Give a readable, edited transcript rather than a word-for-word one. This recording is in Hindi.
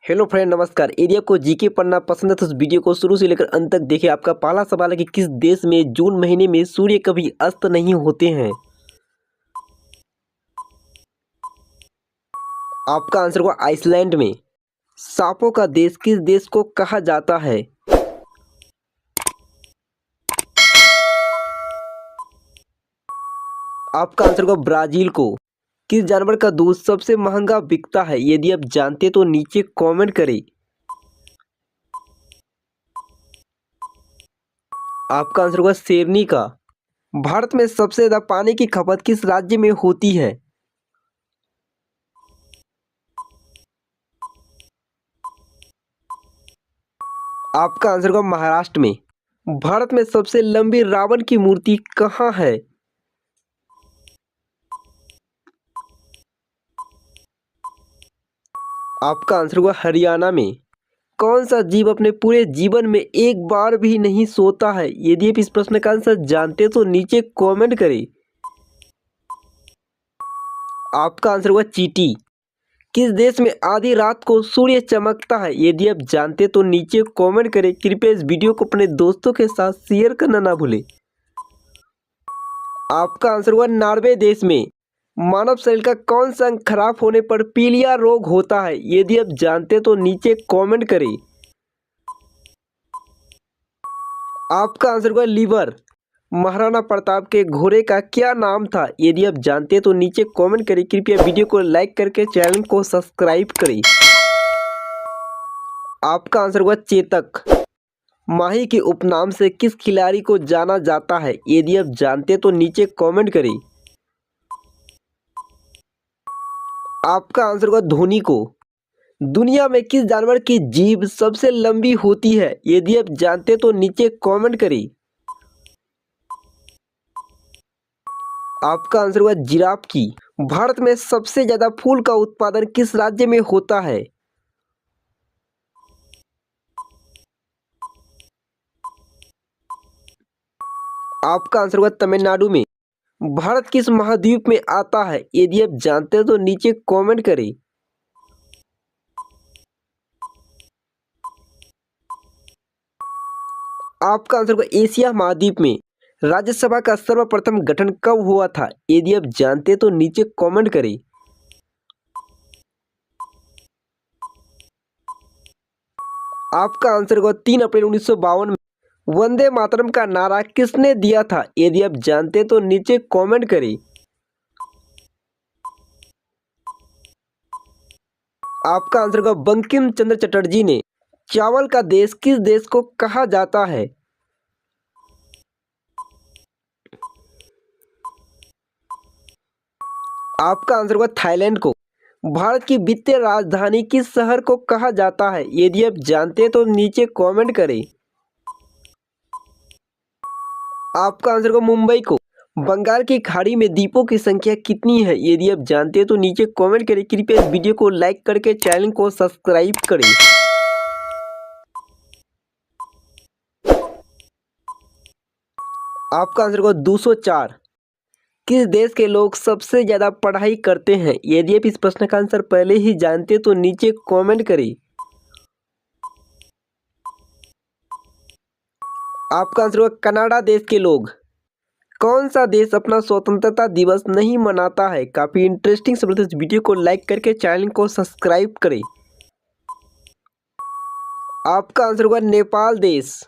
हेलो फ्रेंड, नमस्कार। एरिया को जीके पढ़ना पसंद है तो इस वीडियो को शुरू से लेकर अंत तक देखिए। आपका पहला सवाल है कि किस देश में जून महीने में सूर्य कभी अस्त नहीं होते हैं। आपका आंसर होगा आइसलैंड में। सांपों का देश किस देश को कहा जाता है। आपका आंसर होगा ब्राजील को। किस जानवर का दूध सबसे महंगा बिकता है, यदि आप जानते तो नीचे कमेंट करें। आपका आंसर होगा शेरनी का। भारत में सबसे ज्यादा पानी की खपत किस राज्य में होती है। आपका आंसर होगा महाराष्ट्र में। भारत में सबसे लंबी रावण की मूर्ति कहाँ है। आपका आंसर होगा हरियाणा में। कौन सा जीव अपने पूरे जीवन में एक बार भी नहीं सोता है, यदि आप इस प्रश्न का आंसर जानते तो नीचे कमेंट करें। आपका आंसर होगा चींटी। किस देश में आधी रात को सूर्य चमकता है, यदि आप जानते तो नीचे कमेंट करें। कृपया इस वीडियो को अपने दोस्तों के साथ शेयर करना ना भूलें। आपका आंसर होगा नॉर्वे देश में। मानव शरीर का कौन सा अंग खराब होने पर पीलिया रोग होता है, यदि आप जानते तो नीचे कमेंट करें। आपका आंसर होगा लीवर। महाराणा प्रताप के घोड़े का क्या नाम था, यदि आप जानते तो नीचे कमेंट करें। कृपया वीडियो को लाइक करके चैनल को सब्सक्राइब करें। आपका आंसर होगा चेतक। माही के उपनाम से किस खिलाड़ी को जाना जाता है, यदि आप जानते तो नीचे कमेंट करें। आपका आंसर होगा धोनी को। दुनिया में किस जानवर की जीभ सबसे लंबी होती है, यदि आप जानते तो नीचे कमेंट करें। आपका आंसर होगा जिराफ की। भारत में सबसे ज्यादा फूल का उत्पादन किस राज्य में होता है। आपका आंसर होगा तमिलनाडु में। भारत किस महाद्वीप में आता है, यदि आप जानते हो तो नीचे कमेंट करें। आपका आंसर होगा एशिया महाद्वीप में। राज्यसभा का सर्वप्रथम गठन कब हुआ था, यदि आप जानते तो नीचे कमेंट करें। आपका आंसर होगा 3 अप्रैल 1952 में। वंदे मातरम का नारा किसने दिया था, यदि आप जानते तो नीचे कमेंट करें। आपका आंसर होगा बंकिम चंद्र चटर्जी ने। चावल का देश किस देश को कहा जाता है। आपका आंसर होगा थाईलैंड को। भारत की वित्तीय राजधानी किस शहर को कहा जाता है, यदि आप जानते तो नीचे कमेंट करें। आपका आंसर होगा मुंबई को। बंगाल की खाड़ी में द्वीपों की संख्या कितनी है, यदि आप जानते हैं तो नीचे कमेंट करें। कृपया इस वीडियो को लाइक करके चैनल को सब्सक्राइब करें। आपका आंसर होगा 204। किस देश के लोग सबसे ज्यादा पढ़ाई करते हैं, यदि आप इस प्रश्न का आंसर पहले ही जानते तो नीचे कमेंट करें। आपका आंसर होगा कनाडा देश के लोग। कौन सा देश अपना स्वतंत्रता दिवस नहीं मनाता है। काफी इंटरेस्टिंग सवाल है, इस वीडियो को लाइक करके चैनल को सब्सक्राइब करें। आपका आंसर होगा नेपाल देश।